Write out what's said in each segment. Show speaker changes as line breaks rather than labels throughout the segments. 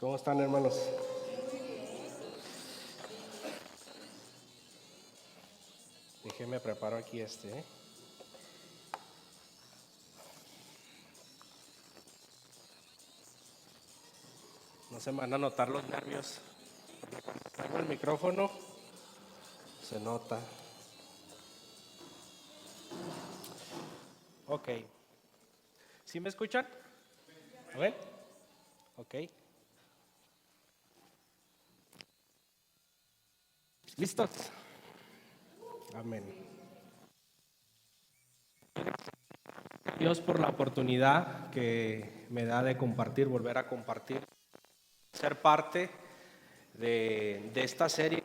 ¿Cómo están, hermanos? Déjenme preparo aquí este. No se me van a notar los nervios. Traigo el micrófono, se nota. Ok. ¿Sí me escuchan? ¿A ver? Ok. ¿Listos? Amén. Dios por la oportunidad que me da de compartir, volver a compartir, ser parte de esta serie.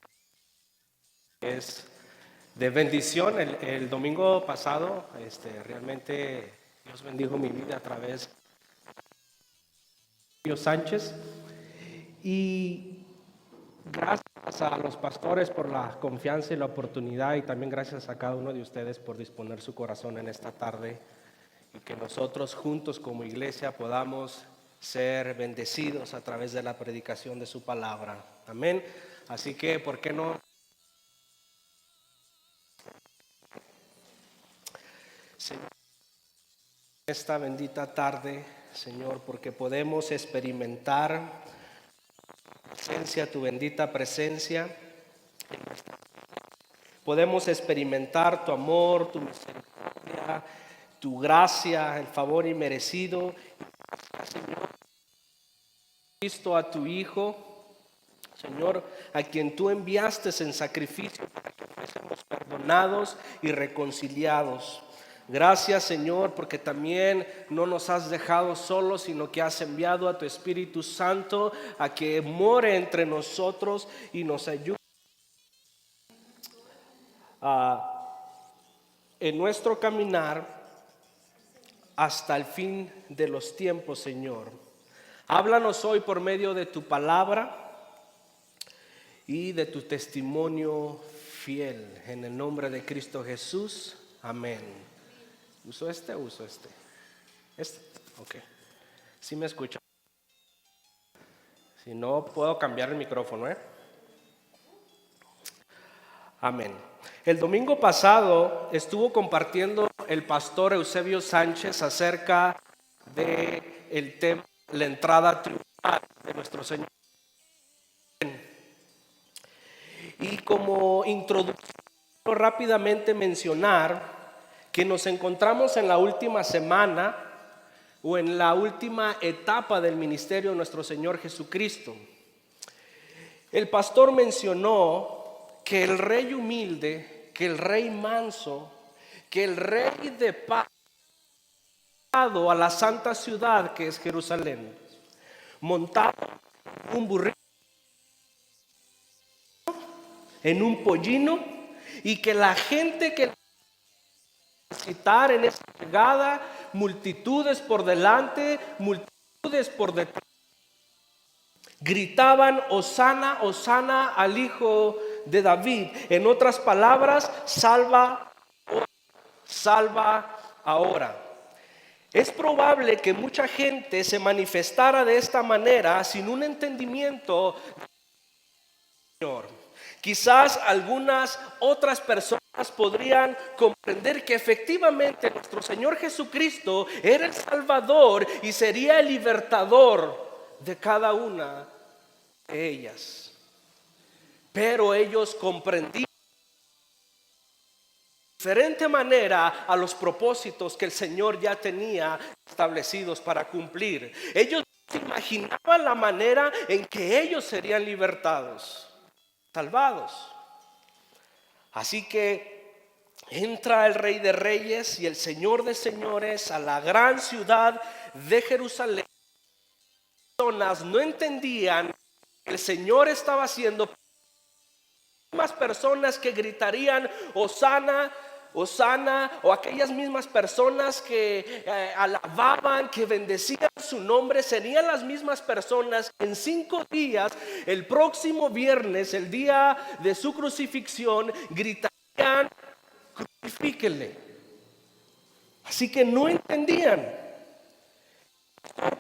Es de bendición. El domingo pasado, realmente Dios bendijo mi vida a través de Dios Sánchez. Y gracias a los pastores por la confianza y la oportunidad, y también gracias a cada uno de ustedes por disponer su corazón en esta tarde, y que nosotros juntos como iglesia podamos ser bendecidos a través de la predicación de su palabra. Amén. Así que, ¿por qué no? Señor, esta bendita tarde, Señor, porque podemos experimentar tu bendita presencia. Podemos experimentar tu amor, tu misericordia, tu gracia, el favor inmerecido. Señor, Cristo, a tu Hijo, Señor, a quien tú enviaste en sacrificio para que fuésemos perdonados y reconciliados. Gracias, Señor, porque también no nos has dejado solos, sino que has enviado a tu Espíritu Santo a que more entre nosotros y nos ayude en nuestro caminar hasta el fin de los tiempos, Señor. Háblanos hoy por medio de tu palabra y de tu testimonio fiel. En el nombre de Cristo Jesús. Amén. ¿Uso este o uso este? Este. Ok. ¿Sí me escuchan? Si no, puedo cambiar el micrófono, Amén. El domingo pasado estuvo compartiendo el pastor Eusebio Sánchez acerca de el tema, la entrada triunfal de nuestro Señor. Y como introducción, rápidamente mencionar que nos encontramos en la última semana o en la última etapa del ministerio de nuestro Señor Jesucristo. El pastor mencionó que el rey humilde, que el rey manso, que el rey de paz a la santa ciudad que es Jerusalén, montado en un burrito, en un pollino, y que la gente que visitar en esa llegada, multitudes por delante, multitudes por detrás, gritaban: Hosana, Hosana al Hijo de David. En otras palabras, salva, salva ahora. Es probable que mucha gente se manifestara de esta manera sin un entendimiento del Señor. Quizás algunas otras personas podrían comprender que efectivamente nuestro Señor Jesucristo era el Salvador y sería el libertador de cada una de ellas. Pero ellos comprendían de diferente manera a los propósitos que el Señor ya tenía establecidos para cumplir. Ellos se imaginaban la manera en que ellos serían libertados, salvados. Así que entra el Rey de Reyes y el Señor de Señores a la gran ciudad de Jerusalén. Las personas no entendían que el Señor estaba haciendo. Más personas que gritarían Hosana, Hosana, o aquellas mismas personas que alababan, que bendecían su nombre, serían las mismas personas que en 5 días, el próximo viernes, el día de su crucifixión, gritarían: crucifíquenle. Así que no entendían.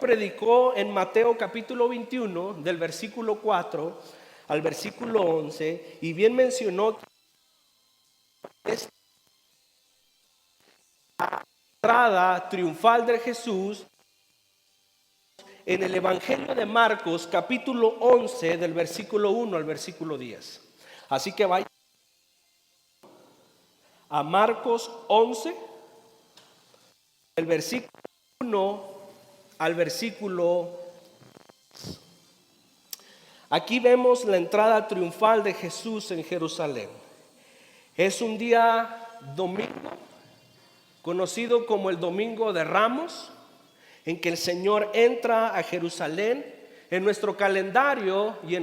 predicó en Mateo capítulo 21, del versículo 4 al versículo 11, y bien mencionó que esta entrada triunfal de Jesús en el Evangelio de Marcos capítulo 11, del versículo 1 al versículo 10. Así que vaya a Marcos 11, el versículo 1 al versículo. Aquí vemos la entrada triunfal de Jesús en Jerusalén. Es un día domingo, conocido como el Domingo de Ramos, en que el Señor entra a Jerusalén. En nuestro calendario y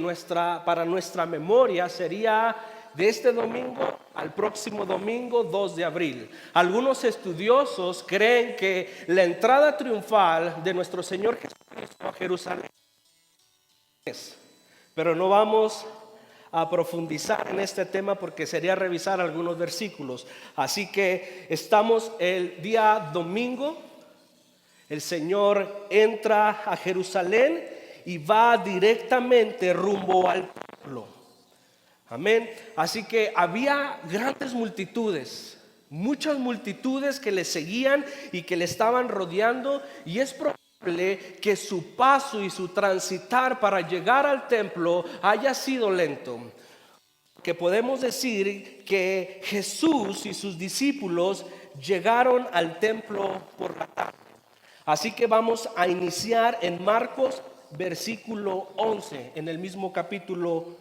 para nuestra memoria sería de este domingo al próximo domingo 2 de abril. Algunos estudiosos creen que la entrada triunfal de nuestro Señor Jesucristo a Jerusalén pero no vamos a profundizar en este tema porque sería revisar algunos versículos. Así que estamos el día domingo, el Señor entra a Jerusalén y va directamente rumbo al templo. Amén. Así que había grandes multitudes, muchas multitudes que le seguían y que le estaban rodeando, y es probable que su paso y su transitar para llegar al templo haya sido lento. Que podemos decir que Jesús y sus discípulos llegaron al templo por la tarde. Así que vamos a iniciar en Marcos versículo 11, en el mismo capítulo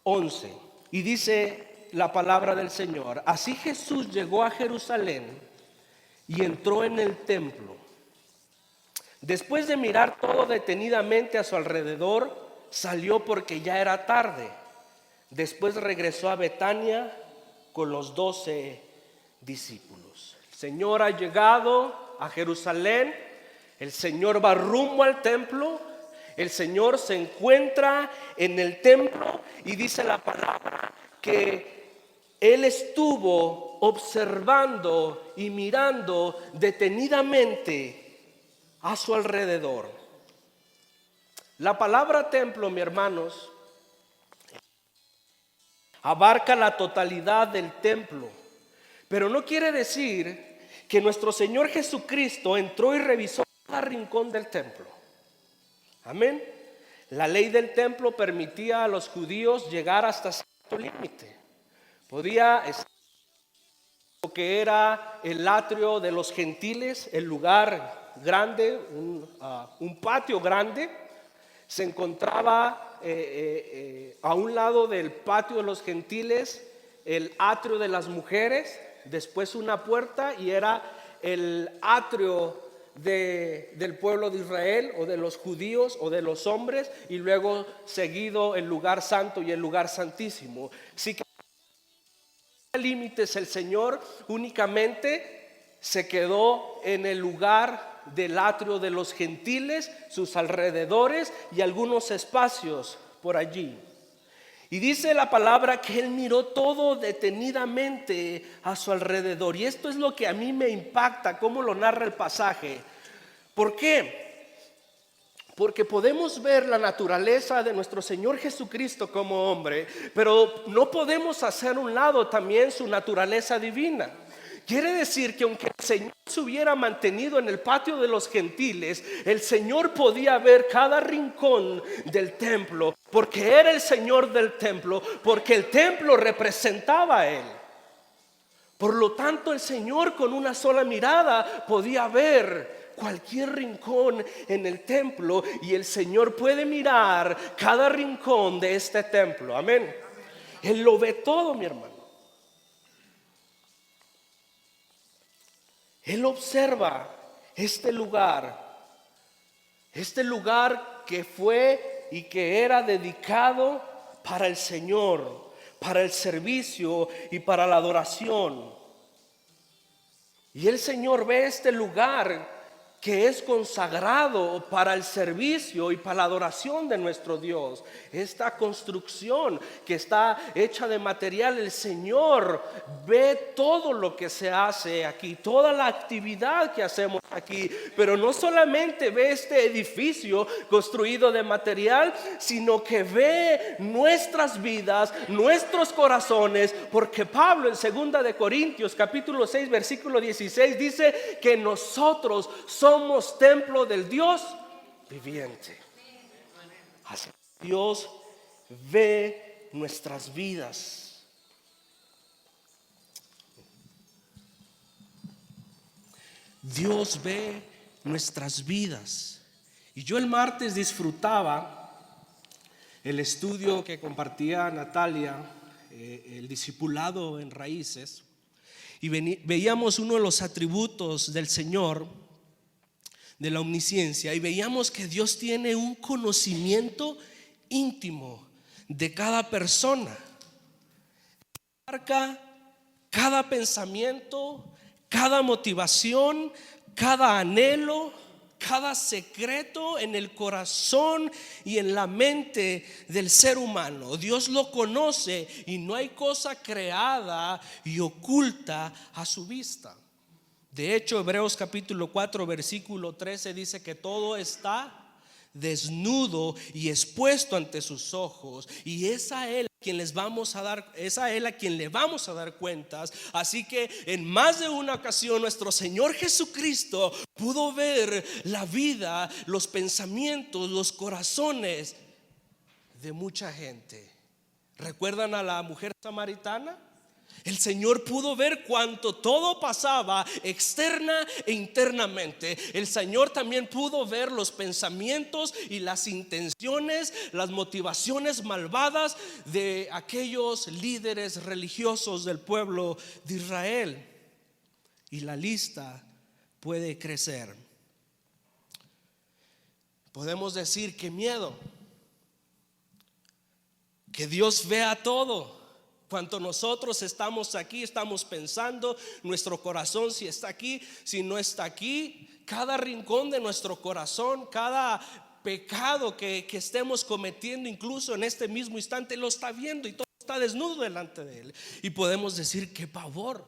11. Y dice la palabra del Señor: así Jesús llegó a Jerusalén y entró en el templo. Después de mirar todo detenidamente a su alrededor, salió porque ya era tarde. Después regresó a Betania con los 12 discípulos. El Señor ha llegado a Jerusalén, el Señor va rumbo al templo, el Señor se encuentra en el templo y dice la palabra que Él estuvo observando y mirando detenidamente a su alrededor. La palabra templo, mis hermanos, abarca la totalidad del templo, pero no quiere decir que nuestro Señor Jesucristo entró y revisó cada rincón del templo. Amén. La ley del templo permitía a los judíos llegar hasta cierto límite. Podía estar lo que era el atrio de los gentiles, el lugar grande, un patio grande. Se encontraba a un lado del patio de los gentiles el atrio de las mujeres, después una puerta, y era el atrio del pueblo de Israel o de los judíos o de los hombres, y luego seguido el lugar santo y el lugar santísimo. Así que límites, el Señor únicamente se quedó en el lugar del atrio de los gentiles, sus alrededores y algunos espacios por allí. Y dice la palabra que Él miró todo detenidamente a su alrededor. Y esto es lo que a mí me impacta, cómo lo narra el pasaje. ¿Por qué? Porque podemos ver la naturaleza de nuestro Señor Jesucristo como hombre, pero no podemos hacer a un lado también su naturaleza divina. Quiere decir que aunque el Señor se hubiera mantenido en el patio de los gentiles, el Señor podía ver cada rincón del templo, porque era el Señor del templo, porque el templo representaba a Él. Por lo tanto, el Señor con una sola mirada podía ver cualquier rincón en el templo, y el Señor puede mirar cada rincón de este templo. Amén. Él lo ve todo, mi hermano. Él observa este lugar que fue y que era dedicado para el Señor, para el servicio y para la adoración. Y el Señor ve este lugar que es consagrado para el servicio y para la adoración de nuestro Dios. Esta construcción que está hecha de material, el Señor ve todo lo que se hace aquí, toda la actividad que hacemos aquí, pero no solamente ve este edificio construido de material, sino que ve nuestras vidas, nuestros corazones, porque Pablo en 2 de Corintios capítulo 6 versículo 16 dice que nosotros somos templo del Dios viviente. Así Dios ve nuestras vidas. Dios ve nuestras vidas. Y yo el martes disfrutaba el estudio que compartía Natalia, el discipulado en raíces, y veíamos uno de los atributos del Señor, de la omnisciencia, y veíamos que Dios tiene un conocimiento íntimo de cada persona. Marca cada pensamiento, cada motivación, cada anhelo, cada secreto en el corazón y en la mente del ser humano. Dios lo conoce y no hay cosa creada y oculta a su vista. De hecho, Hebreos capítulo 4 versículo 13 dice que todo está desnudo y expuesto ante sus ojos, y es a Él a quien le vamos a dar cuentas. Así que en más de una ocasión nuestro Señor Jesucristo pudo ver la vida, los pensamientos, los corazones de mucha gente. ¿Recuerdan a la mujer samaritana? El Señor pudo ver cuánto todo pasaba externa e internamente. El Señor también pudo ver los pensamientos y las intenciones, las motivaciones malvadas de aquellos líderes religiosos del pueblo de Israel. Y la lista puede crecer. Podemos decir que miedo, que Dios vea todo. Cuando nosotros estamos aquí, estamos pensando, nuestro corazón si está aquí, si no está aquí, cada rincón de nuestro corazón, cada pecado que estemos cometiendo, incluso en este mismo instante, lo está viendo y todo está desnudo delante de Él. Y podemos decir qué pavor.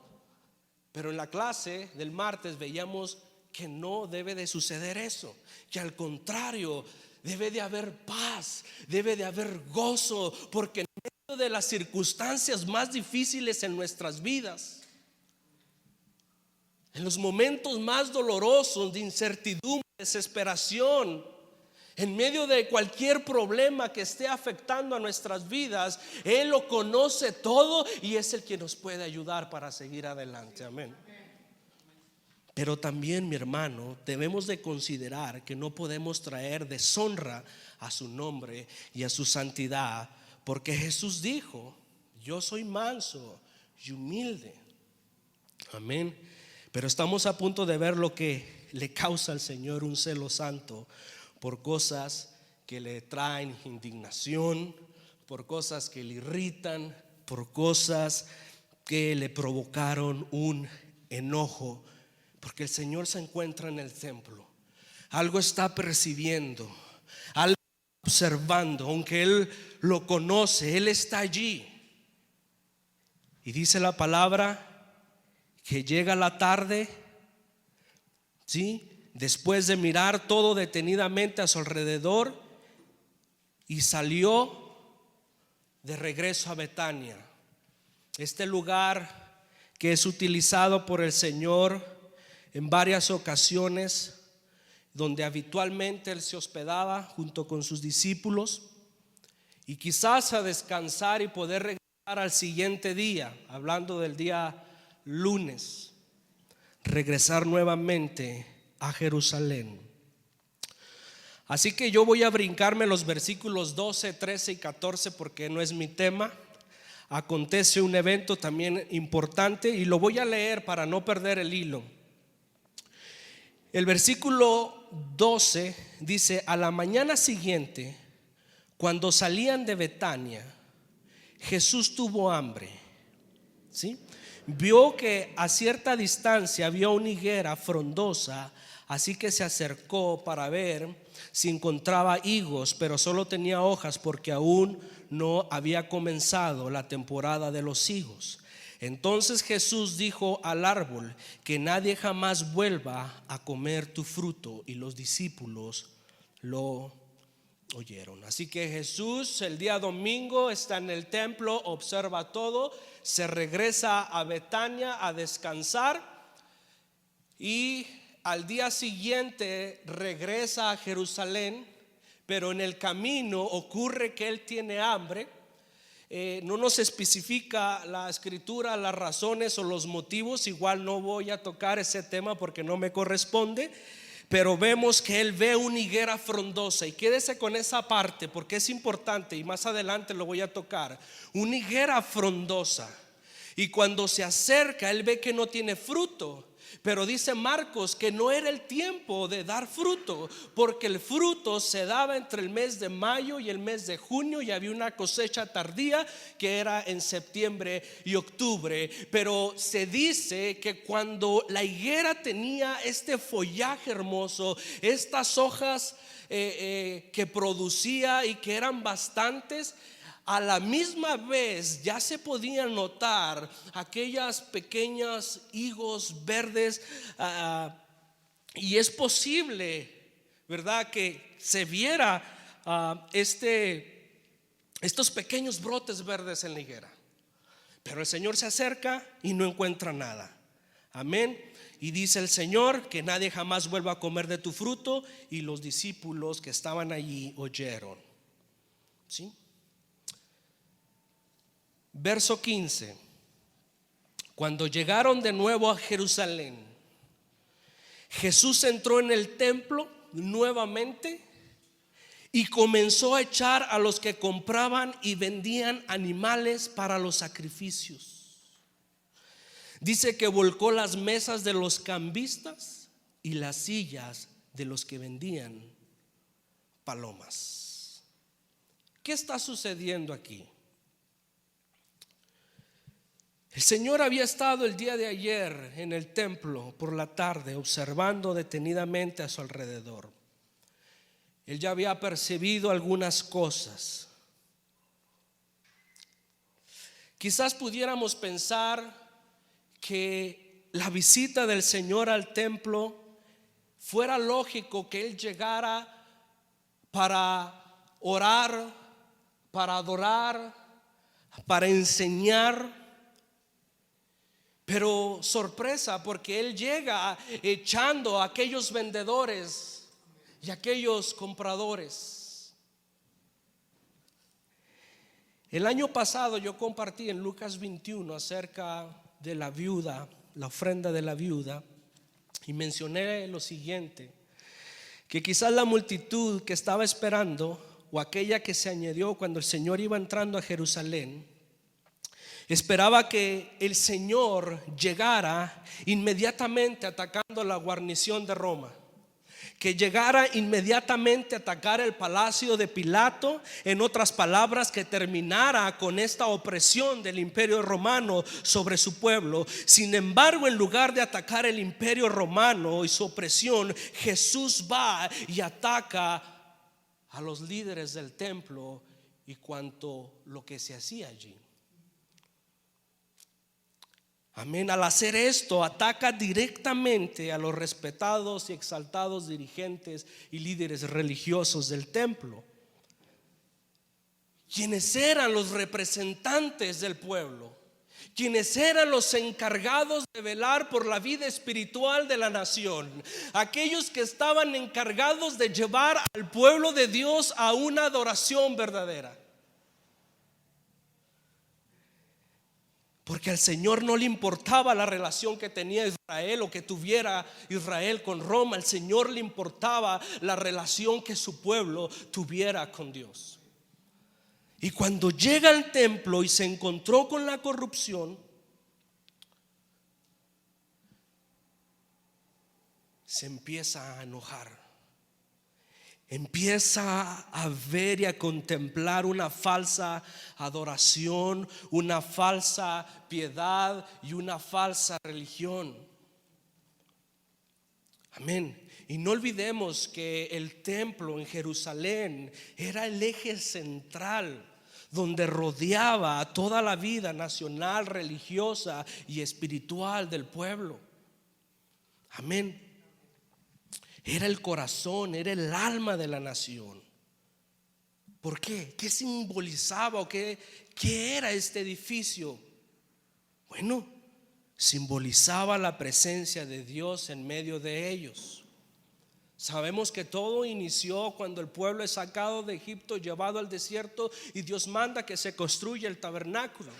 Pero en la clase del martes veíamos que no debe de suceder eso, que al contrario, debe de haber paz, debe de haber gozo, porque en medio de las circunstancias más difíciles en nuestras vidas, en los momentos más dolorosos de incertidumbre, desesperación, en medio de cualquier problema que esté afectando a nuestras vidas, Él lo conoce todo y es el que nos puede ayudar para seguir adelante. Amén. Pero también, mi hermano, debemos de considerar que no podemos traer deshonra a su nombre y a su santidad, porque Jesús dijo: yo soy manso y humilde. Amén. Pero estamos a punto de ver lo que le causa al Señor un celo santo por cosas que le traen indignación, por cosas que le irritan, por cosas que le provocaron un enojo. Porque el Señor se encuentra en el templo, algo está percibiendo, algo está observando, aunque Él lo conoce, Él está allí. Y dice la palabra que llega la tarde, ¿sí? Después de mirar todo detenidamente a su alrededor, y salió de regreso a Betania, este lugar que es utilizado por el Señor en varias ocasiones, donde habitualmente Él se hospedaba junto con sus discípulos, y quizás a descansar y poder regresar al siguiente día, hablando del día lunes, regresar nuevamente a Jerusalén. Así que yo voy a brincarme los versículos 12, 13 y 14 porque no es mi tema. Acontece un evento también importante y lo voy a leer para no perder el hilo. El versículo 12 dice: a la mañana siguiente, cuando salían de Betania, Jesús tuvo hambre, ¿sí? Vio que a cierta distancia había una higuera frondosa Así que se acercó para ver si encontraba higos, pero solo tenía hojas porque aún no había comenzado la temporada de los higos. Entonces Jesús dijo al árbol: que nadie jamás vuelva a comer tu fruto. Y los discípulos lo oyeron. Así que Jesús el día domingo está en el templo, observa todo, se regresa a Betania a descansar y al día siguiente regresa a Jerusalén, pero en el camino ocurre que él tiene hambre. No nos especifica la escritura las razones o los motivos, igual no voy a tocar ese tema porque no me corresponde, pero vemos que él ve una higuera frondosa, y quédese con esa parte porque es importante y más adelante lo voy a tocar. Una higuera frondosa, y cuando se acerca él ve que no tiene fruto. Pero dice Marcos que no era el tiempo de dar fruto, porque el fruto se daba entre el mes de mayo y el mes de junio, y había una cosecha tardía que era en septiembre y octubre. Pero se dice que cuando la higuera tenía este follaje hermoso, estas hojas que producía y que eran bastantes, a la misma vez ya se podían notar aquellas pequeñas higos verdes, y es posible, ¿verdad?, que se viera estos pequeños brotes verdes en la higuera. Pero el Señor se acerca y no encuentra nada. Amén. Y dice el Señor que nadie jamás vuelva a comer de tu fruto, y los discípulos que estaban allí oyeron. ¿Sí? Verso 15. Cuando llegaron de nuevo a Jerusalén, Jesús entró en el templo nuevamente y comenzó a echar a los que compraban y vendían animales para los sacrificios. Dice que volcó las mesas de los cambistas y las sillas de los que vendían palomas. ¿Qué está sucediendo aquí? El Señor había estado el día de ayer en el templo por la tarde, observando detenidamente a su alrededor. Él ya había percibido algunas cosas. Quizás pudiéramos pensar que la visita del Señor al templo fuera lógico que Él llegara para orar, para adorar, para enseñar. Pero sorpresa, porque Él llega echando a aquellos vendedores y a aquellos compradores. El año pasado yo compartí en Lucas 21 acerca de la viuda, la ofrenda de la viuda, y mencioné lo siguiente: que quizás la multitud que estaba esperando, o aquella que se añadió cuando el Señor iba entrando a Jerusalén, esperaba que el Señor llegara inmediatamente atacando la guarnición de Roma, que llegara inmediatamente a atacar el palacio de Pilato, en otras palabras, que terminara con esta opresión del imperio romano sobre su pueblo. Sin embargo, en lugar de atacar el imperio romano y su opresión, Jesús va y ataca a los líderes del templo y cuanto lo que se hacía allí. Amén. Al hacer esto, ataca directamente a los respetados y exaltados dirigentes y líderes religiosos del templo, quienes eran los representantes del pueblo, quienes eran los encargados de velar por la vida espiritual de la nación, aquellos que estaban encargados de llevar al pueblo de Dios a una adoración verdadera. Porque al Señor no le importaba la relación que tenía Israel o que tuviera Israel con Roma. Al Señor le importaba la relación que su pueblo tuviera con Dios. Y cuando llega al templo y se encontró con la corrupción, se empieza a enojar. Empieza a ver y a contemplar una falsa adoración, una falsa piedad y una falsa religión. Amén. Y no olvidemos que el templo en Jerusalén era el eje central donde rodeaba toda la vida nacional, religiosa y espiritual del pueblo. Amén. Era el corazón, era el alma de la nación. ¿Por qué? ¿Qué simbolizaba o qué era este edificio? Bueno, simbolizaba la presencia de Dios en medio de ellos. Sabemos que todo inició cuando el pueblo es sacado de Egipto, llevado al desierto, y Dios manda que se construya el tabernáculo.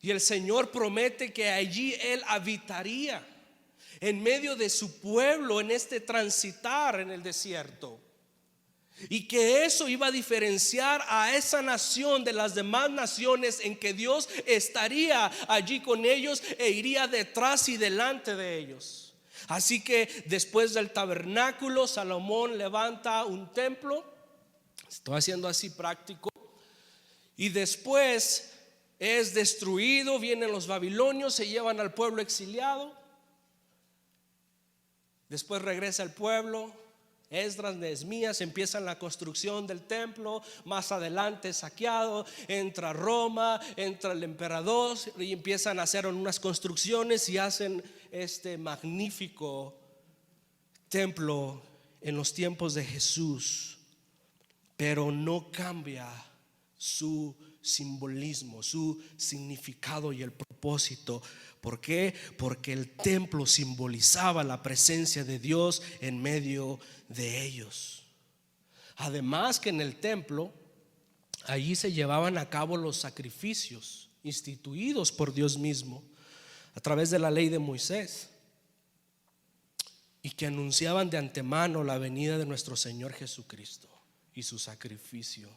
Y el Señor promete que allí Él habitaría en medio de su pueblo en este transitar en el desierto. Y que eso iba a diferenciar a esa nación de las demás naciones, en que Dios estaría allí con ellos e iría detrás y delante de ellos. Así que después del tabernáculo, Salomón levanta un templo. Estoy haciendo así práctico. Y después es destruido, vienen los babilonios, se llevan al pueblo exiliado. Después regresa el pueblo, Esdras, Nehemías, empiezan la construcción del templo. Más adelante saqueado, entra Roma, entra el emperador y empiezan a hacer unas construcciones y hacen este magnífico templo en los tiempos de Jesús. Pero no cambia su simbolismo, su significado y el propósito. ¿Por qué? Porque el templo simbolizaba la presencia de Dios en medio de ellos. Además que en el templo, allí se llevaban a cabo los sacrificios instituidos por Dios mismo a través de la ley de Moisés, y que anunciaban de antemano la venida de nuestro Señor Jesucristo y su sacrificio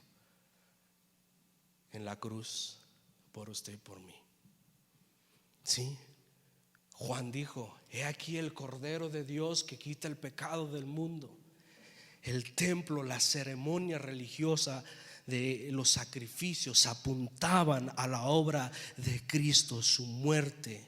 en la cruz por usted y por mí. Sí, Juan dijo: he aquí el Cordero de Dios que quita el pecado del mundo. El templo, la ceremonia religiosa de los sacrificios apuntaban a la obra de Cristo, su muerte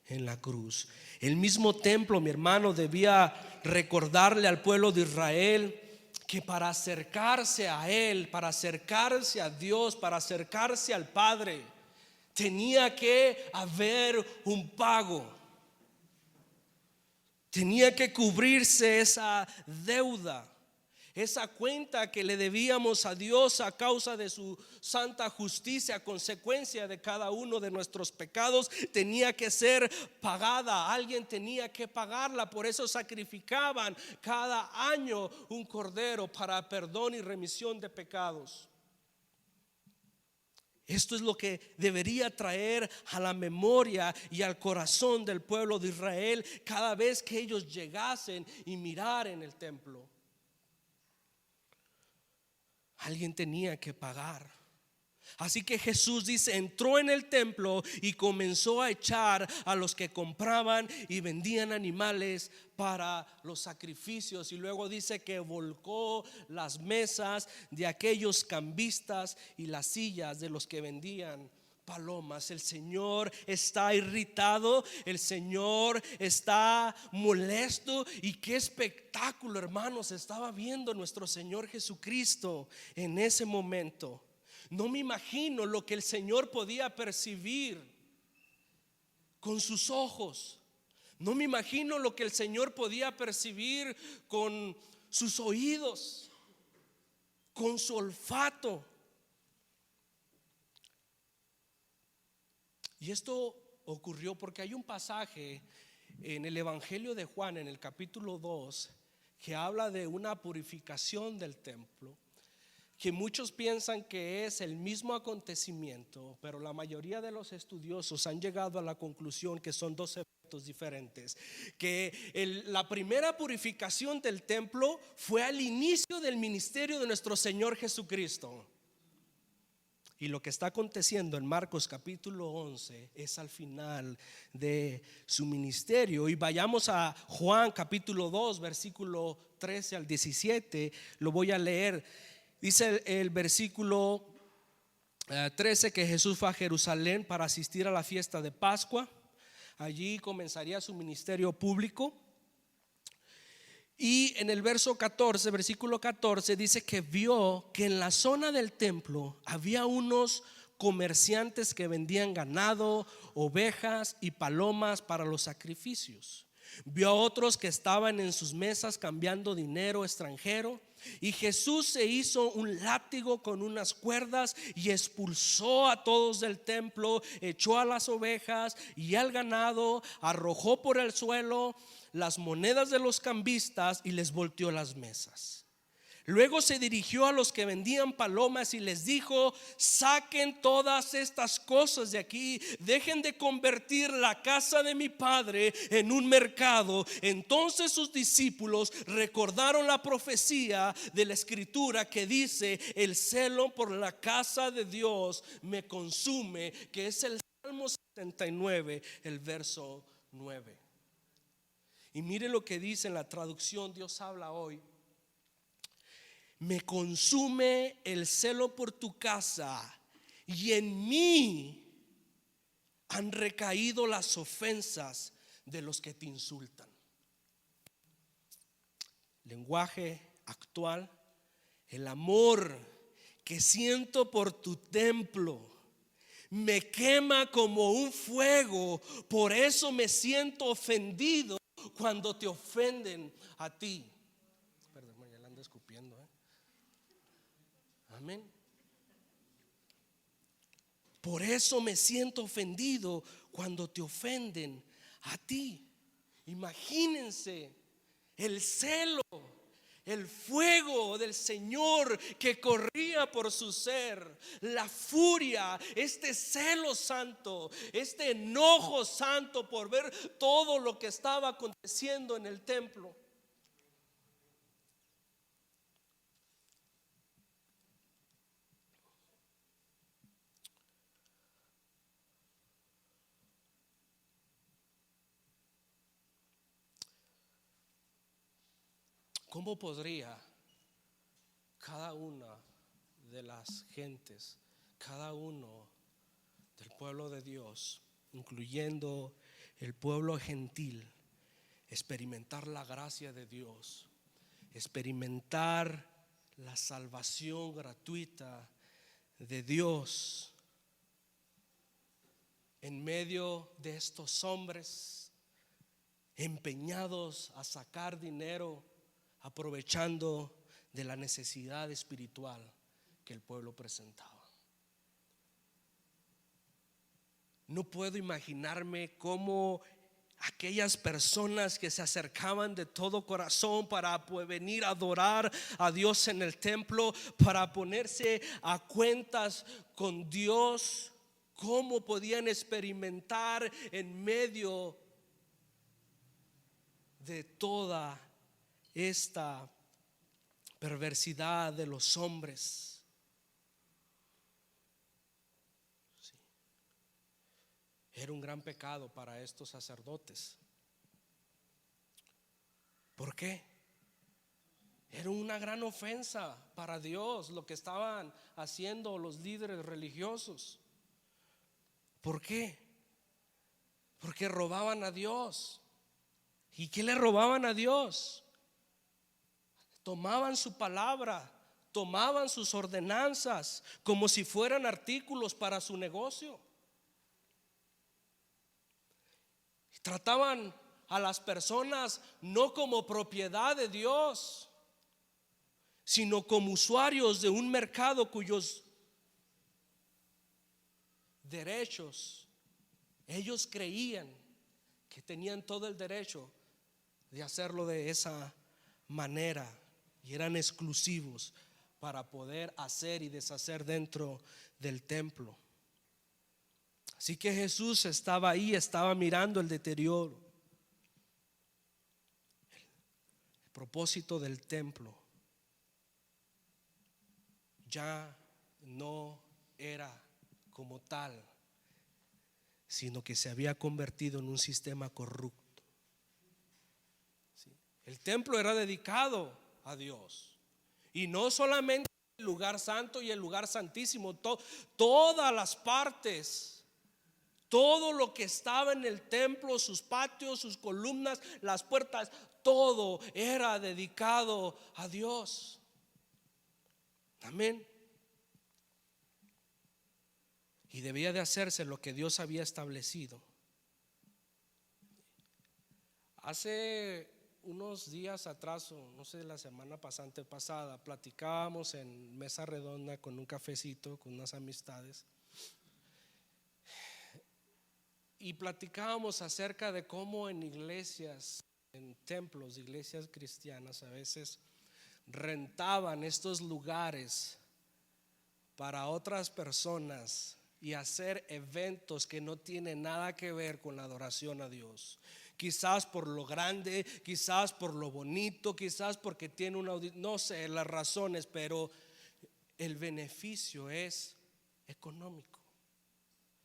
en la cruz. El mismo templo, mi hermano, debía recordarle al pueblo de Israel que para acercarse a Él, para acercarse a Dios, para acercarse al Padre, tenía que haber un pago. Tenía que cubrirse esa deuda, esa cuenta que le debíamos a Dios a causa de su santa justicia, a consecuencia de cada uno de nuestros pecados. Tenía que ser pagada, alguien tenía que pagarla. Por eso sacrificaban cada año un cordero para perdón y remisión de pecados. Esto es lo que debería traer a la memoria y al corazón del pueblo de Israel cada vez que ellos llegasen y miraran el templo. Alguien tenía que pagar. Así que Jesús dice, entró en el templo y comenzó a echar a los que compraban y vendían animales para los sacrificios. Y luego dice que volcó las mesas de aquellos cambistas y las sillas de los que vendían palomas. El Señor está irritado, el Señor está molesto. Y qué espectáculo, hermanos, estaba viendo nuestro Señor Jesucristo en ese momento. No me imagino lo que el Señor podía percibir con sus ojos. No me imagino lo que el Señor podía percibir con sus oídos, con su olfato. Y esto ocurrió porque hay un pasaje en el Evangelio de Juan, en el capítulo 2, que habla de una purificación del templo, que muchos piensan que es el mismo acontecimiento, pero la mayoría de los estudiosos han llegado a la conclusión que son dos eventos diferentes. Que la primera purificación del templo fue al inicio del ministerio de nuestro Señor Jesucristo. Y lo que está aconteciendo en Marcos capítulo 11 es al final de su ministerio. Y vayamos a Juan capítulo 2, versículo 13 al 17. Lo voy a leer. Dice el versículo 13 que Jesús fue a Jerusalén para asistir a la fiesta de Pascua. Allí comenzaría su ministerio público.
Y en el verso 14, versículo 14, dice que vio que en la zona del templo había unos comerciantes que vendían ganado, ovejas y palomas para los sacrificios. Vio a otros que estaban en sus mesas cambiando dinero extranjero. Y Jesús se hizo un látigo con unas cuerdas y expulsó a todos del templo, echó a las ovejas y al ganado, arrojó por el suelo las monedas de los cambistas y les volteó las mesas. Luego se dirigió a los que vendían palomas y les dijo: saquen todas estas cosas de aquí, dejen de convertir la casa de mi padre en un mercado. Entonces sus discípulos recordaron la profecía de la escritura que dice: el celo por la casa de Dios me consume, que es el Salmo 79, el verso 9. Y mire lo que dice en la traducción Dios habla hoy: me consume el celo por tu casa, y en mí han recaído las ofensas de los que te insultan. Lenguaje actual: el amor que siento por tu templo me quema como un fuego, por eso me siento ofendido cuando te ofenden a ti. Perdón, ya la ando escupiendo, Amén. Por eso me siento ofendido cuando te ofenden a ti. Imagínense el celo, el fuego del Señor que corría por su ser, la furia, este celo santo, este enojo santo por ver todo lo que estaba aconteciendo en el templo. ¿Cómo podría cada una de las gentes, cada uno del pueblo de Dios, incluyendo el pueblo gentil, experimentar la gracia de Dios, experimentar la salvación gratuita de Dios en medio de estos hombres empeñados a sacar dinero, aprovechando de la necesidad espiritual que el pueblo presentaba? No puedo imaginarme cómo aquellas personas que se acercaban de todo corazón para venir a adorar a Dios en el templo, para ponerse a cuentas con Dios, cómo podían experimentar en medio de toda esta perversidad de los hombres. Sí. Era un gran pecado para estos sacerdotes. ¿Por qué? Era una gran ofensa para Dios lo que estaban haciendo los líderes religiosos. ¿Por qué? Porque robaban a Dios. ¿Y qué le robaban a Dios? Tomaban su palabra, tomaban sus ordenanzas como si fueran artículos para su negocio. Trataban a las personas no como propiedad de Dios, sino como usuarios de un mercado cuyos derechos ellos creían que tenían todo el derecho de hacerlo de esa manera, y eran exclusivos para poder hacer y deshacer dentro del templo. Así que Jesús estaba ahí, estaba mirando el deterioro, el propósito del templo ya no era como tal, sino que se había convertido en un sistema corrupto. El templo era dedicado a Dios, y no solamente el lugar santo y el lugar santísimo, todas las partes, todo lo que estaba en el templo, sus patios, sus columnas, las puertas, todo era dedicado a Dios. Amén. Y debía de hacerse lo que Dios había establecido. Hace unos días atrás, o no sé, la semana pasada, platicábamos en mesa redonda con un cafecito, con unas amistades, y platicábamos acerca de cómo en iglesias, en templos, iglesias cristianas, a veces rentaban estos lugares para otras personas y hacer eventos que no tienen nada que ver con la adoración a Dios. Quizás por lo grande, quizás por lo bonito, quizás porque tiene no sé las razones, pero el beneficio es económico.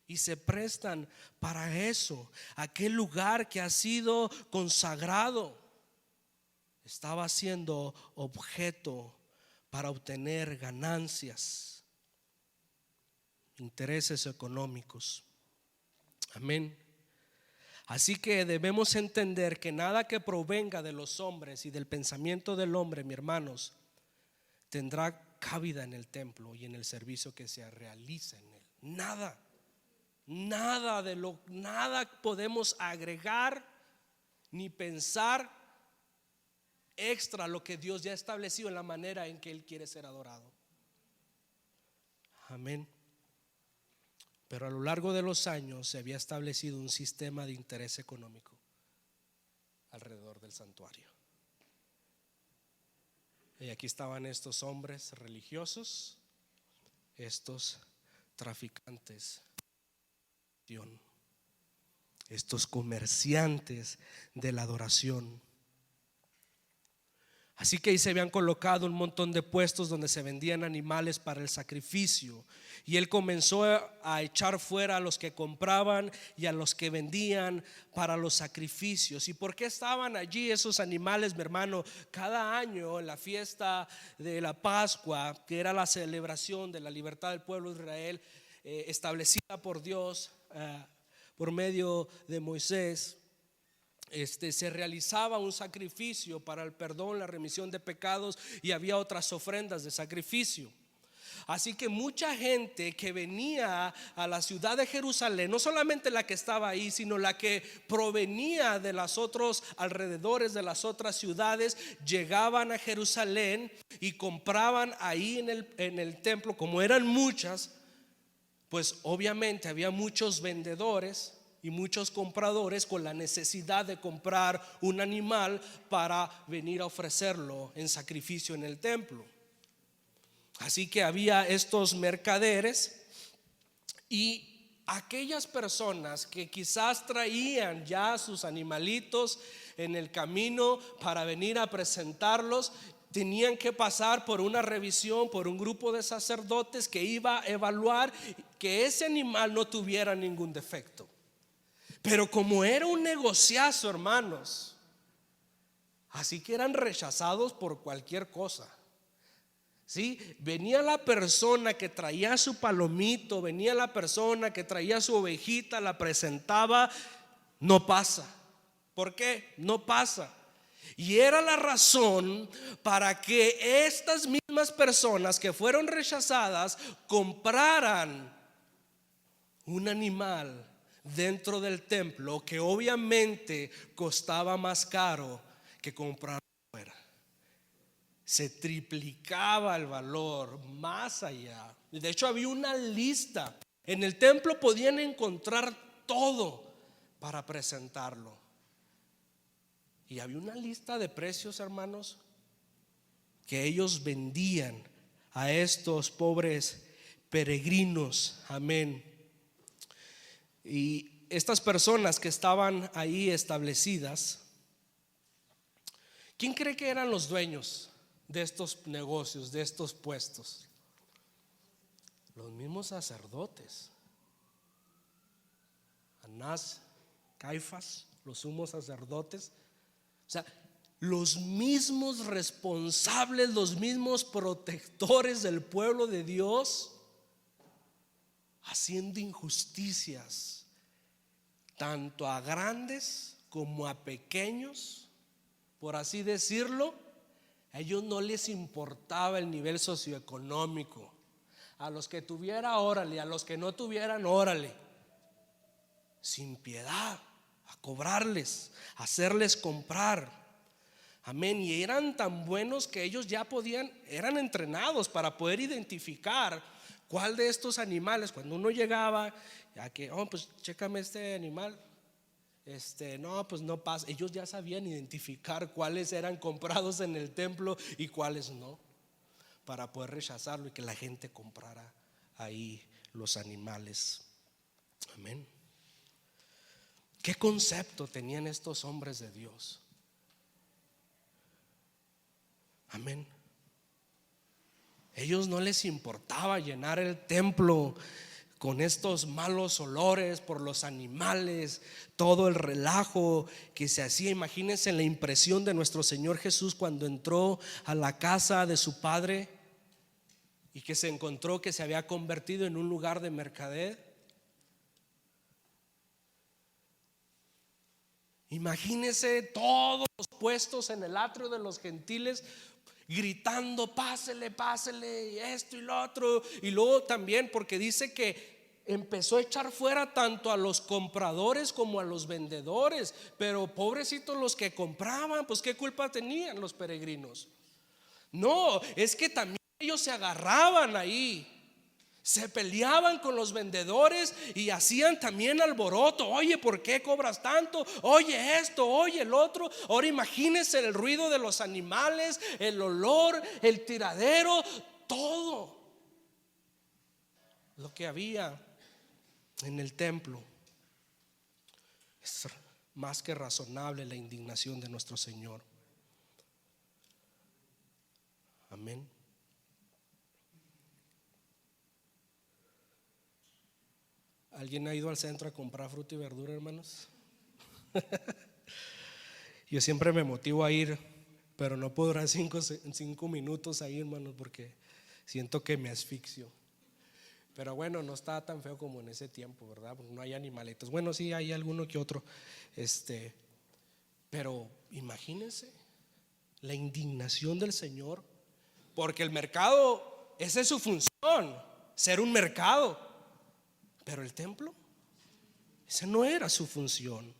Y se prestan para eso. Aquel lugar que ha sido consagrado estaba siendo objeto para obtener ganancias, intereses económicos. Amén. Así que debemos entender que nada que provenga de los hombres y del pensamiento del hombre, mis hermanos, tendrá cabida en el templo y en el servicio que se realiza en él. Nada podemos agregar ni pensar extra a lo que Dios ya ha establecido en la manera en que Él quiere ser adorado. Amén. Pero a lo largo de los años se había establecido un sistema de interés económico alrededor del santuario. Y aquí estaban estos hombres religiosos, estos traficantes, estos comerciantes de la adoración. Así que ahí se habían colocado un montón de puestos donde se vendían animales para el sacrificio. Y él comenzó a echar fuera a los que compraban y a los que vendían para los sacrificios. ¿Y por qué estaban allí esos animales, mi hermano? Cada año en la fiesta de la Pascua, que era la celebración de la libertad del pueblo de Israel, establecida por Dios por medio de Moisés, se realizaba un sacrificio para el perdón, la remisión de pecados, y había otras ofrendas de sacrificio. Así que mucha gente que venía a la ciudad de Jerusalén, no solamente la que estaba ahí, sino la que provenía de los otros alrededores de las otras ciudades, llegaban a Jerusalén y compraban ahí en el templo. Como eran muchas, pues obviamente había muchos vendedores y muchos compradores con la necesidad de comprar un animal para venir a ofrecerlo en sacrificio en el templo. Así que había estos mercaderes y aquellas personas que quizás traían ya sus animalitos en el camino para venir a presentarlos, tenían que pasar por una revisión por un grupo de sacerdotes que iba a evaluar que ese animal no tuviera ningún defecto. Pero como era un negociazo, hermanos, así que eran rechazados por cualquier cosa. ¿Sí? Venía la persona que traía su palomito, venía la persona que traía su ovejita, la presentaba, no pasa. ¿Por qué? No pasa. Y era la razón para que estas mismas personas que fueron rechazadas compraran un animal dentro del templo que obviamente costaba más caro que comprarlo fuera. Se triplicaba el valor más allá. De hecho, había una lista. En el templo podían encontrar todo para presentarlo. Y había una lista de precios, hermanos, que ellos vendían a estos pobres peregrinos. Amén. Y estas personas que estaban ahí establecidas, ¿quién cree que eran los dueños de estos negocios, de estos puestos? Los mismos sacerdotes. Anás, Caifás, los sumos sacerdotes. O sea, los mismos responsables, los mismos protectores del pueblo de Dios, haciendo injusticias tanto a grandes como a pequeños, por así decirlo, a ellos no les importaba el nivel socioeconómico. A los que tuviera, órale, a los que no tuvieran, órale. Sin piedad, a cobrarles, a hacerles comprar. Amén. Y eran tan buenos que ellos ya podían, eran entrenados para poder identificar cuál de estos animales, cuando uno llegaba, ya que, pues chécame este animal. No, pues no pasa. Ellos ya sabían identificar cuáles eran comprados en el templo y cuáles no, para poder rechazarlo y que la gente comprara ahí los animales. Amén. ¿Qué concepto tenían estos hombres de Dios? Amén. Ellos no les importaba llenar el templo con estos malos olores por los animales, todo el relajo que se hacía. Imagínense la impresión de nuestro Señor Jesús cuando entró a la casa de su padre y que se encontró que se había convertido en un lugar de mercader. Imagínense todos los puestos en el atrio de los gentiles gritando: pásele, pásele, y esto y lo otro. Y luego también porque dice que empezó a echar fuera tanto a los compradores como a los vendedores. Pero pobrecitos los que compraban, pues qué culpa tenían los peregrinos. No, es que también ellos se agarraban ahí, se peleaban con los vendedores y hacían también alboroto. Oye, ¿por qué cobras tanto? Oye esto, oye el otro. Ahora imagínense el ruido de los animales, el olor, el tiradero, todo lo que había en el templo. Es más que razonable la indignación de nuestro Señor. Amén. ¿Alguien ha ido al centro a comprar fruta y verdura, hermanos? Yo siempre me motivo a ir, pero no puedo durar 5 minutos ahí, hermanos, porque siento que me asfixio. Pero bueno, no está tan feo como en ese tiempo, ¿verdad? Porque no hay animalitos. Bueno, sí hay alguno que otro. Pero imagínense la indignación del Señor, porque el mercado, esa es su función, ser un mercado. Pero el templo, esa no era su función.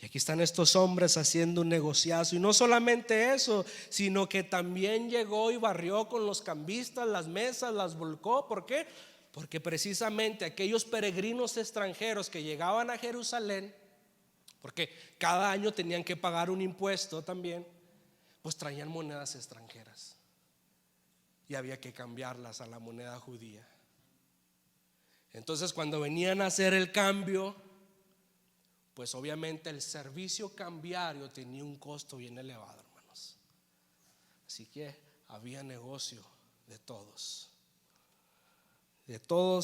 Y aquí están estos hombres haciendo un negociazo. Y no solamente eso, sino que también llegó y barrió con los cambistas las mesas, las volcó. ¿Por qué? Porque precisamente aquellos peregrinos extranjeros que llegaban a Jerusalén, porque cada año tenían que pagar un impuesto también, pues traían monedas extranjeras y había que cambiarlas a la moneda judía. Entonces cuando venían a hacer el cambio, pues obviamente el servicio cambiario tenía un costo bien elevado, hermanos. Así que había negocio de todos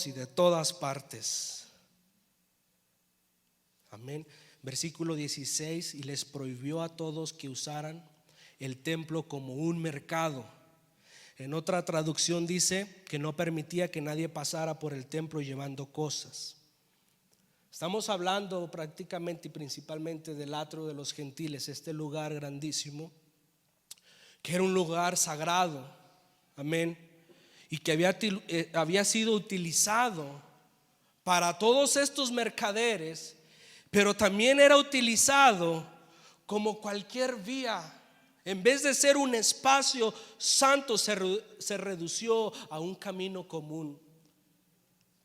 y de todas partes. Amén. Versículo 16: y les prohibió a todos que usaran el templo como un mercado. En otra traducción dice que no permitía que nadie pasara por el templo llevando cosas. Estamos hablando prácticamente y principalmente del atrio de los gentiles, este lugar grandísimo, que era un lugar sagrado, amén, y que había sido utilizado para todos estos mercaderes, pero también era utilizado como cualquier vía. En vez de ser un espacio santo, se redució a un camino común.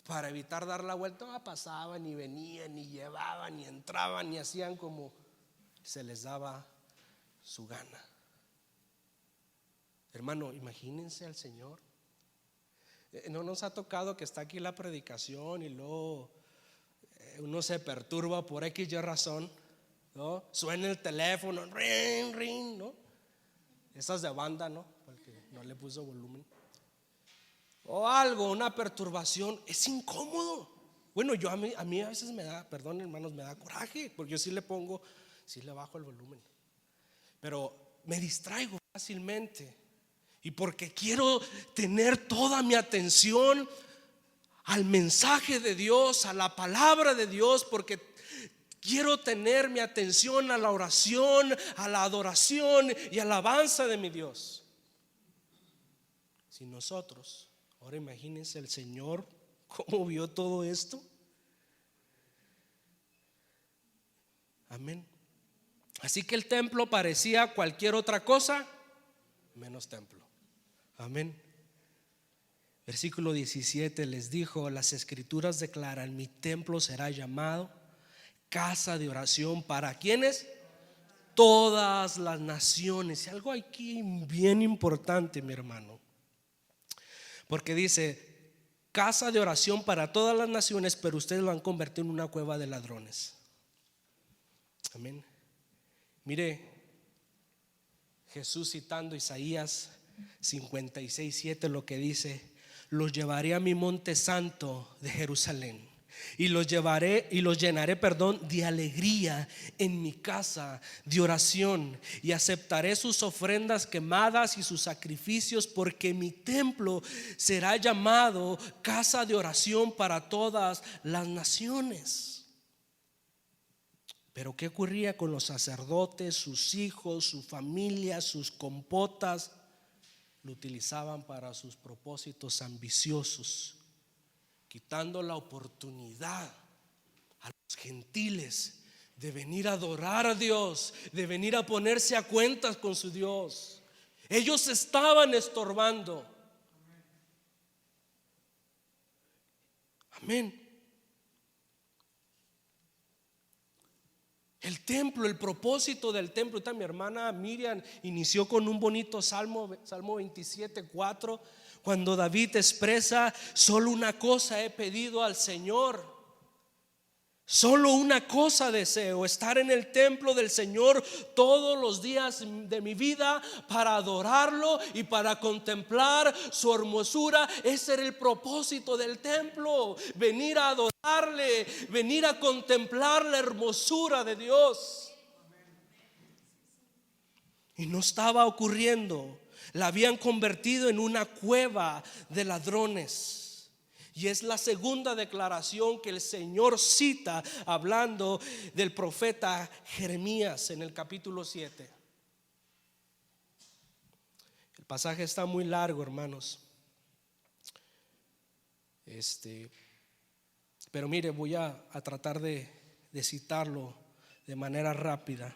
Para evitar dar la vuelta, no pasaban, ni venían, ni llevaban, ni entraban, ni hacían como se les daba su gana. Hermano, imagínense al Señor. No nos ha tocado que está aquí la predicación y luego uno se perturba por X y razón, ¿no? Suena el teléfono, ring, ring, ¿no? Esas de banda, ¿no? Porque no le puso volumen. O algo, una perturbación, es incómodo. Bueno, a mí a veces me da, perdón hermanos, me da coraje, porque yo sí le bajo el volumen. Pero me distraigo fácilmente. Y porque quiero tener toda mi atención al mensaje de Dios, a la palabra de Dios, porque Quiero tener mi atención a la oración, a la adoración y alabanza de mi Dios. Si nosotros, ahora imagínense el Señor, ¿cómo vio todo esto? Amén. Así que el templo parecía cualquier otra cosa menos templo. Amén. Versículo 17 les dijo: las escrituras declaran, mi templo será llamado casa de oración para ¿quiénes? Todas las naciones. Y algo aquí bien importante, mi hermano, porque dice casa de oración para todas las naciones, pero ustedes lo han convertido en una cueva de ladrones. Amén. Mire, Jesús citando Isaías 56:7 lo que dice: los llevaré a mi monte santo de Jerusalén y los llenaré, de alegría en mi casa de oración, y aceptaré sus ofrendas quemadas y sus sacrificios, porque mi templo será llamado casa de oración para todas las naciones. Pero ¿qué ocurría con los sacerdotes, sus hijos, su familia, sus compotas? Lo utilizaban para sus propósitos ambiciosos, quitando la oportunidad a los gentiles de venir a adorar a Dios, de venir a ponerse a cuentas con su Dios. Ellos estaban estorbando. Amén. El templo, el propósito del templo. Esta mi hermana Miriam inició con un bonito salmo, Salmo 27:4, cuando David expresa: solo una cosa he pedido al Señor, solo una cosa deseo, estar en el templo del Señor todos los días de mi vida, para adorarlo y para contemplar su hermosura. Ese era el propósito del templo: venir a adorarle, venir a contemplar la hermosura de Dios. Y no estaba ocurriendo, la habían convertido en una cueva de ladrones. Y es la segunda declaración que el Señor cita hablando del profeta Jeremías en el capítulo 7. El pasaje está muy largo, hermanos. Pero mire, voy a tratar de citarlo de manera rápida.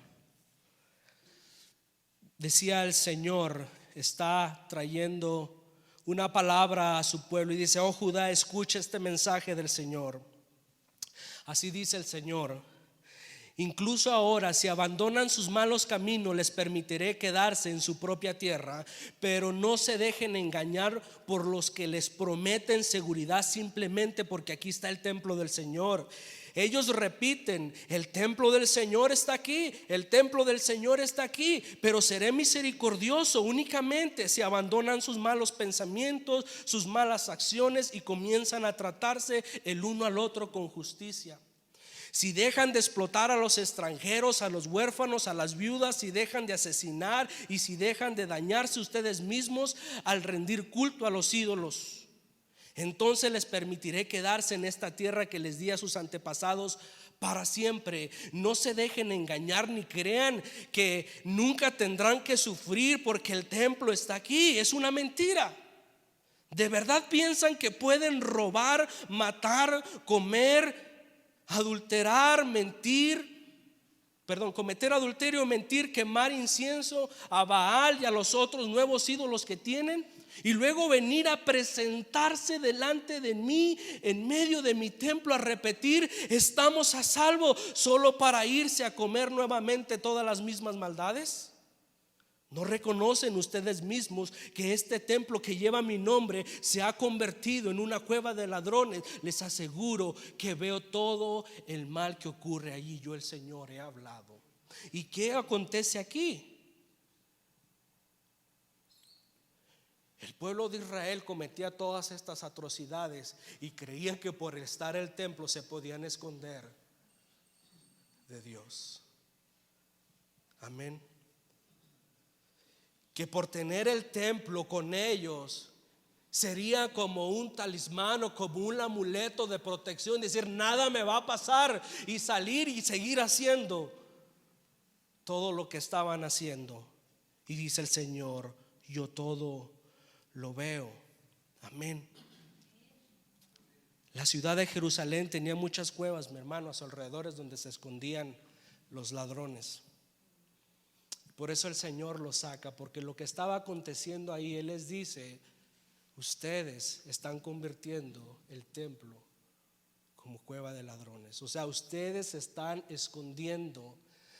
Decía el Señor, está trayendo una palabra a su pueblo y dice: oh Judá, escucha este mensaje del Señor. Así dice el Señor: incluso ahora, si abandonan sus malos caminos, les permitiré quedarse en su propia tierra, pero no se dejen engañar por los que les prometen seguridad simplemente porque aquí está el templo del Señor. Ellos repiten: el templo del Señor está aquí, el templo del Señor está aquí. Pero seré misericordioso únicamente si abandonan sus malos pensamientos, sus malas acciones, y comienzan a tratarse el uno al otro con justicia. Si dejan de explotar a los extranjeros, a los huérfanos, a las viudas, si dejan de asesinar y si dejan de dañarse ustedes mismos al rendir culto a los ídolos, entonces les permitiré quedarse en esta tierra que les di a sus antepasados para siempre. No se dejen engañar ni crean que nunca tendrán que sufrir porque el templo está aquí. Es una mentira. ¿De verdad piensan que pueden robar, matar, comer, adulterar, cometer adulterio, mentir, quemar incienso a Baal y a los otros nuevos ídolos que tienen, y luego venir a presentarse delante de mí en medio de mi templo a repetir: estamos a salvo, solo para irse a comer nuevamente todas las mismas maldades? ¿No reconocen ustedes mismos que este templo que lleva mi nombre se ha convertido en una cueva de ladrones? Les aseguro que veo todo el mal que ocurre allí. Yo, el Señor, he hablado. ¿Y qué acontece aquí? El pueblo de Israel cometía todas estas atrocidades y creían que por estar en el templo se podían esconder de Dios. Amén. Que por tener el templo con ellos sería como un talismán o como un amuleto de protección, decir nada me va a pasar, y salir y seguir haciendo todo lo que estaban haciendo. Y dice el Señor: yo todo lo veo. Amén. La ciudad de Jerusalén tenía muchas cuevas, mi hermano, a sus alrededores, donde se escondían los ladrones. Por eso el Señor los saca, porque lo que estaba aconteciendo ahí, Él les dice: ustedes están convirtiendo el templo como cueva de ladrones. O sea, ustedes se están escondiendo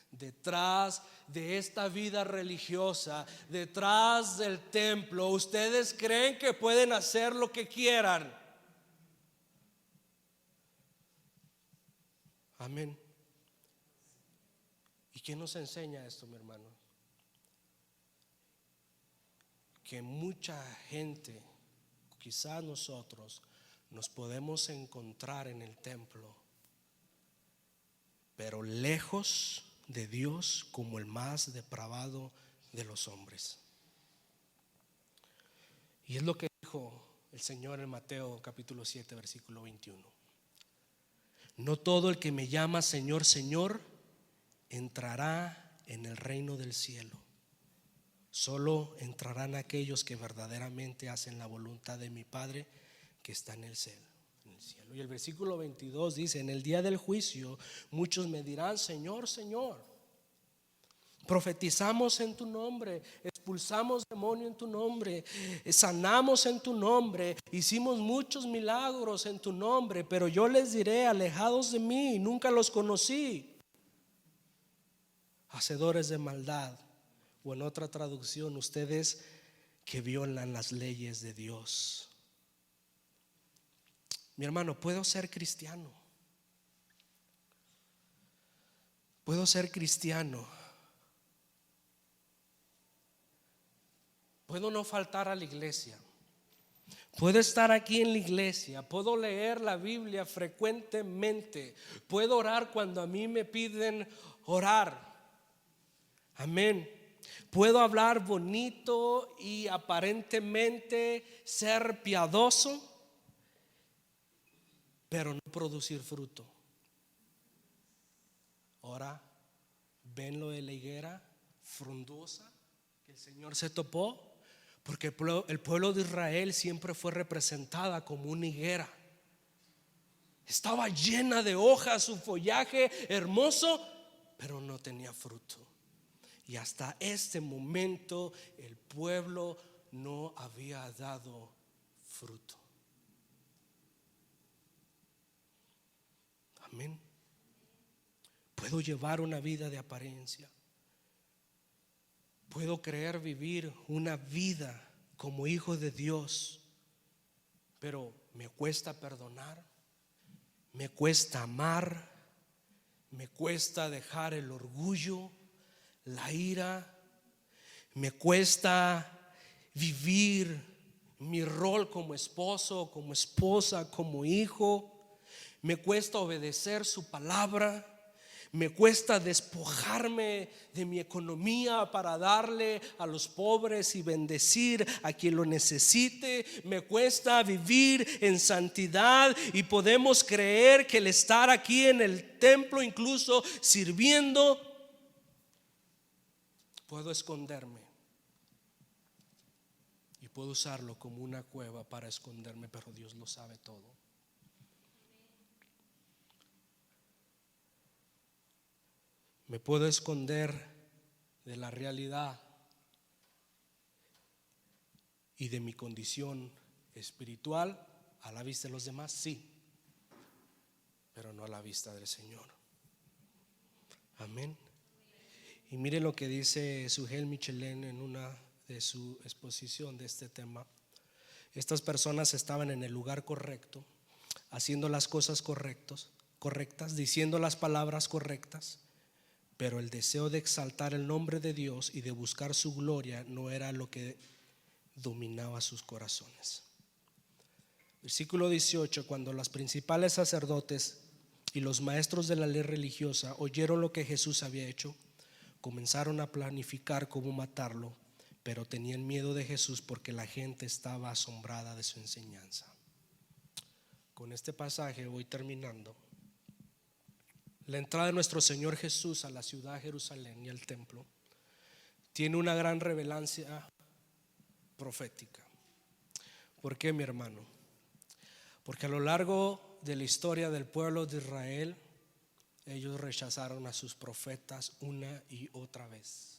detrás de esta vida religiosa, detrás del templo. Ustedes creen que pueden hacer lo que quieran. Amén. ¿Y qué nos enseña esto, mi hermano? Que mucha gente, quizás nosotros, nos podemos encontrar en el templo, pero lejos de Dios, como el más depravado de los hombres. Y es lo que dijo el Señor en Mateo capítulo 7 versículo 21: no todo el que me llama Señor, Señor, entrará en el reino del cielo. Solo entrarán aquellos que verdaderamente hacen la voluntad de mi Padre que está en el cielo. Y el versículo 22 dice: en el día del juicio muchos me dirán: Señor, Señor, profetizamos en tu nombre, expulsamos demonio en tu nombre, sanamos en tu nombre, hicimos muchos milagros en tu nombre. Pero yo les diré: alejados de mí, nunca los conocí, hacedores de maldad. O en otra traducción: ustedes que violan las leyes de Dios. Mi hermano, puedo ser cristiano. Puedo ser cristiano. Puedo no faltar a la iglesia. Puedo estar aquí en la iglesia. Puedo leer la Biblia frecuentemente. Puedo orar cuando a mí me piden orar. Amén. Puedo hablar bonito y aparentemente ser piadoso, pero no producir fruto. Ahora, ven lo de la higuera frondosa que el Señor se topó, porque el pueblo de Israel siempre fue representada como una higuera. Estaba llena de hojas, su follaje hermoso, pero no tenía fruto. Y hasta este momento el pueblo no había dado fruto. Amén. Puedo llevar una vida de apariencia. Puedo creer vivir una vida como hijo de Dios, pero me cuesta perdonar, me cuesta amar, me cuesta dejar el orgullo, la ira, me cuesta vivir mi rol como esposo, como esposa, como hijo. Me cuesta obedecer su palabra. Me cuesta despojarme de mi economía para darle a los pobres y bendecir a quien lo necesite. Me cuesta vivir en santidad, y podemos creer que el estar aquí en el templo, incluso sirviendo, puedo esconderme y puedo usarlo como una cueva para esconderme, pero Dios lo sabe todo. Me puedo esconder de la realidad y de mi condición espiritual a la vista de los demás, sí, pero no a la vista del Señor. Amén. Y mire lo que dice Sujel Michelén en una de su exposición de este tema. Estas personas estaban en el lugar correcto, haciendo las cosas correctas, diciendo las palabras correctas, pero el deseo de exaltar el nombre de Dios y de buscar su gloria no era lo que dominaba sus corazones. Versículo 18: cuando los principales sacerdotes y los maestros de la ley religiosa oyeron lo que Jesús había hecho, comenzaron a planificar cómo matarlo, pero tenían miedo de Jesús porque la gente estaba asombrada de su enseñanza. Con este pasaje voy terminando. La entrada de nuestro Señor Jesús a la ciudad de Jerusalén y al templo tiene una gran revelancia profética. ¿Por qué, mi hermano? Porque a lo largo de la historia del pueblo de Israel, ellos rechazaron a sus profetas una y otra vez.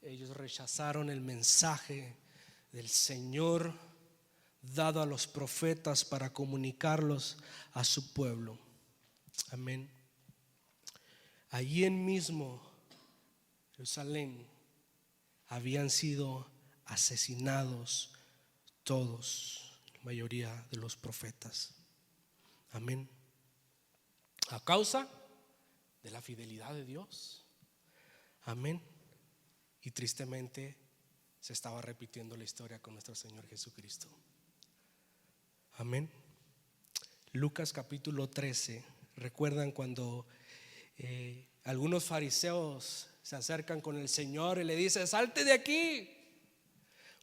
Ellos rechazaron el mensaje del Señor dado a los profetas para comunicarlos a su pueblo. Amén. Allí en mismo Jerusalén habían sido asesinados todos, la mayoría de los profetas. Amén. A causa de la fidelidad de Dios. Amén. Y tristemente se estaba repitiendo la historia con nuestro Señor Jesucristo. Amén. Lucas capítulo 13. ¿Recuerdan cuando algunos fariseos se acercan con el Señor y le dicen: salte de aquí,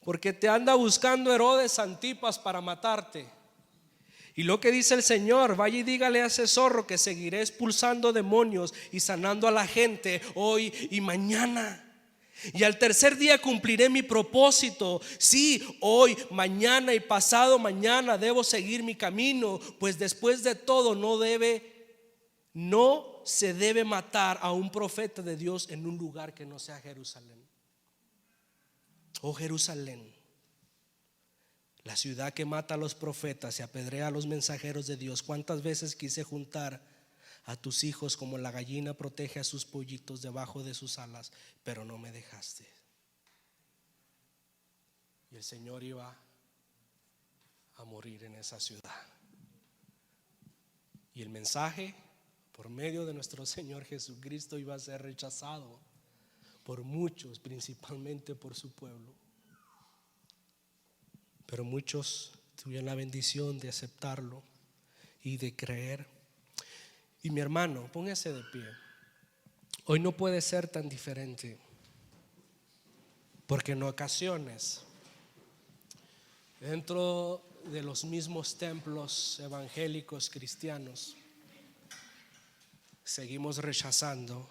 porque te anda buscando Herodes Antipas para matarte? Y lo que dice el Señor: vaya y dígale a ese zorro que seguiré expulsando demonios y sanando a la gente hoy y mañana, y al tercer día cumpliré mi propósito. Sí, hoy, mañana y pasado mañana debo seguir mi camino, pues después de todo no se debe matar a un profeta de Dios en un lugar que no sea Jerusalén. Oh Jerusalén, la ciudad que mata a los profetas y apedrea a los mensajeros de Dios. ¿Cuántas veces quise juntar a tus hijos como la gallina protege a sus pollitos debajo de sus alas, pero no me dejaste? Y el Señor iba a morir en esa ciudad. Y el mensaje por medio de nuestro Señor Jesucristo iba a ser rechazado por muchos, principalmente por su pueblo. Pero muchos tuvieron la bendición de aceptarlo y de creer. Y mi hermano, póngase de pie. Hoy no puede ser tan diferente, porque en ocasiones dentro de los mismos templos evangélicos cristianos seguimos rechazando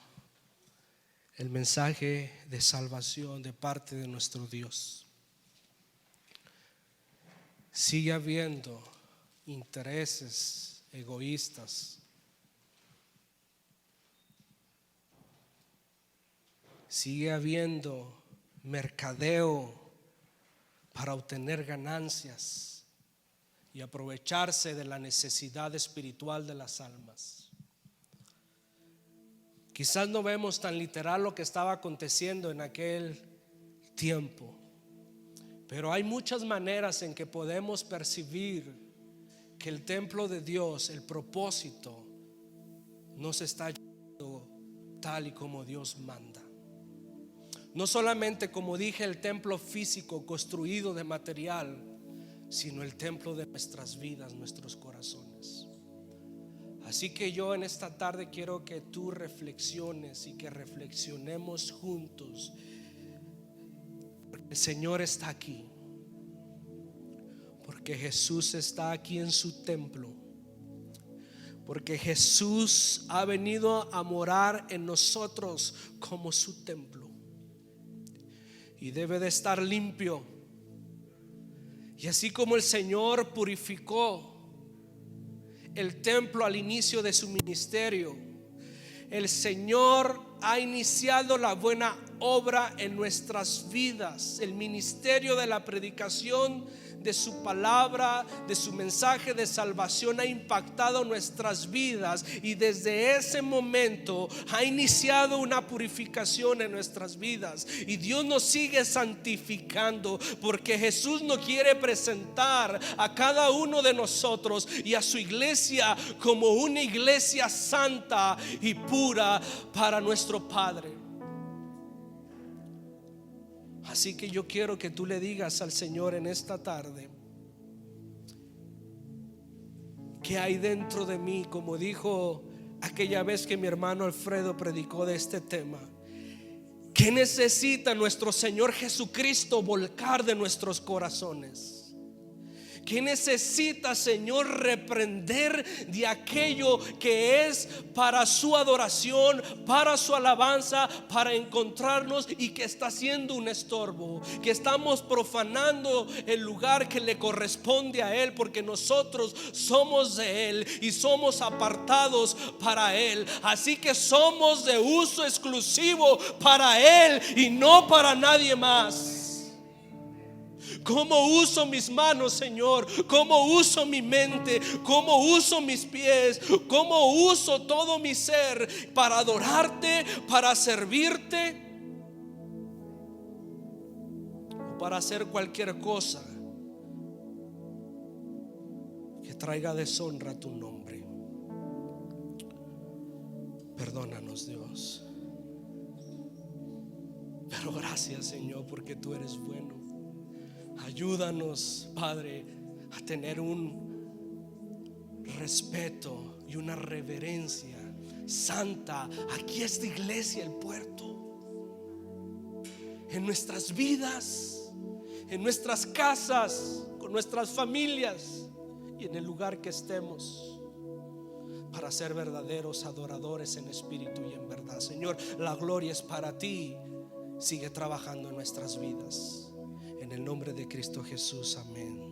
el mensaje de salvación de parte de nuestro Dios. Sigue habiendo intereses egoístas. Sigue habiendo mercadeo para obtener ganancias y aprovecharse de la necesidad espiritual de las almas. Quizás no vemos tan literal lo que estaba aconteciendo en aquel tiempo, pero hay muchas maneras en que podemos percibir que el templo de Dios, el propósito, no se está llevando tal y como Dios manda. No solamente, como dije, el templo físico construido de material, sino el templo de nuestras vidas, nuestros corazones. Así que yo en esta tarde quiero que tú reflexiones y que reflexionemos juntos. El Señor está aquí, porque Jesús está aquí en su templo, porque Jesús ha venido a morar en nosotros como su templo, y debe de estar limpio. Y así como el Señor purificó el templo al inicio de su ministerio, el Señor ha iniciado la buena obra en nuestras vidas. El ministerio de la predicación de su palabra, de su mensaje de salvación, ha impactado nuestras vidas, y desde ese momento ha iniciado una purificación en nuestras vidas, y Dios nos sigue santificando, porque Jesús nos quiere presentar a cada uno de nosotros y a su iglesia como una iglesia santa y pura para nuestro Padre. Así que yo quiero que tú le digas al Señor en esta tarde: ¿qué hay dentro de mí? Como dijo aquella vez que mi hermano Alfredo predicó de este tema: ¿Qué necesita nuestro Señor Jesucristo volcar de nuestros corazones? ¿Qué necesita, Señor, reprender de aquello que es para su adoración, para su alabanza, para encontrarnos y que está siendo un estorbo? Que estamos profanando el lugar que le corresponde a Él, porque nosotros somos de Él y somos apartados para Él. Así que somos de uso exclusivo para Él y no para nadie más. ¿Cómo uso mis manos, Señor? ¿Cómo uso mi mente? ¿Cómo uso mis pies? ¿Cómo uso todo mi ser para adorarte, para servirte o para hacer cualquier cosa que traiga deshonra a tu nombre? Perdónanos, Dios. Pero gracias, Señor, porque tú eres bueno. Ayúdanos, Padre, a tener un respeto y una reverencia santa. Aquí es la iglesia, el puerto. En nuestras vidas, en nuestras casas, con nuestras familias y en el lugar que estemos, para ser verdaderos adoradores en espíritu y en verdad. Señor, la gloria es para ti. Sigue trabajando en nuestras vidas. En el nombre de Cristo Jesús, amén.